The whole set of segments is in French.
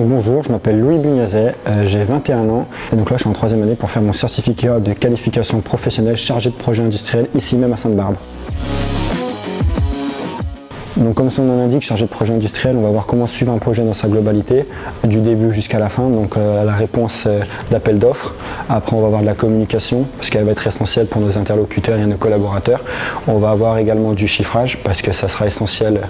Bonjour, je m'appelle Louis Bugnazet, j'ai 21 ans et donc là je suis en 3e année pour faire mon certificat de qualification professionnelle chargé de projet industriel ici même à Sainte-Barbe. Donc comme son nom l'indique, chargé de projet industriel, on va voir comment suivre un projet dans sa globalité, du début jusqu'à la fin, donc la réponse d'appel d'offres. Après on va avoir de la communication, parce qu'elle va être essentielle pour nos interlocuteurs et nos collaborateurs. On va avoir également du chiffrage, parce que ça sera essentiel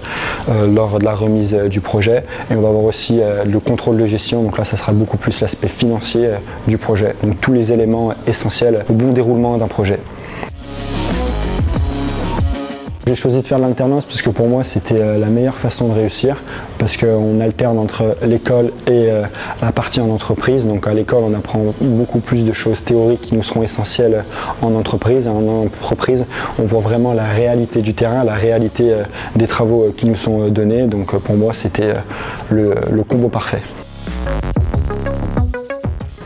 lors de la remise du projet. Et on va avoir aussi le contrôle de gestion, donc là ça sera beaucoup plus l'aspect financier du projet. Donc tous les éléments essentiels au bon déroulement d'un projet. J'ai choisi de faire l'alternance parce que pour moi c'était la meilleure façon de réussir, parce qu'on alterne entre l'école et la partie en entreprise. Donc à l'école on apprend beaucoup plus de choses théoriques qui nous seront essentielles en entreprise. Et en entreprise on voit vraiment la réalité du terrain, la réalité des travaux qui nous sont donnés. Donc pour moi c'était le combo parfait.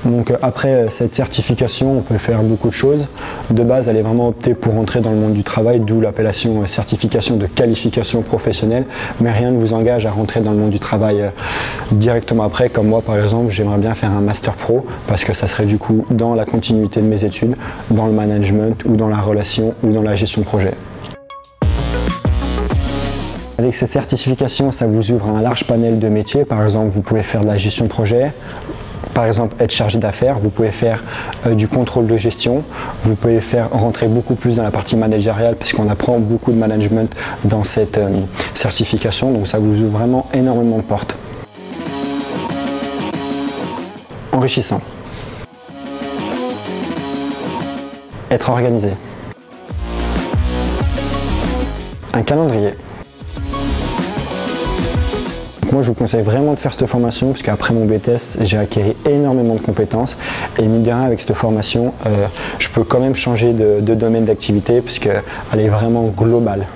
Donc après cette certification, on peut faire beaucoup de choses. De base, elle est vraiment optée pour entrer dans le monde du travail, d'où l'appellation certification de qualification professionnelle. Mais rien ne vous engage à rentrer dans le monde du travail directement après. Comme moi, par exemple, j'aimerais bien faire un master pro parce que ça serait du coup dans la continuité de mes études, dans le management ou dans la relation ou dans la gestion de projet. Avec ces certifications, ça vous ouvre un large panel de métiers. Par exemple, vous pouvez faire de la gestion de projet. Par exemple, être chargé d'affaires, vous pouvez faire du contrôle de gestion, vous pouvez faire rentrer beaucoup plus dans la partie managériale puisqu'on apprend beaucoup de management dans cette certification, donc ça vous ouvre vraiment énormément de portes. Enrichissant. Être organisé. Un calendrier. Moi, je vous conseille vraiment de faire cette formation parce qu'après mon BTS, j'ai acquis énormément de compétences et mine de rien, avec cette formation, je peux quand même changer de domaine d'activité puisqu'elle est vraiment globale.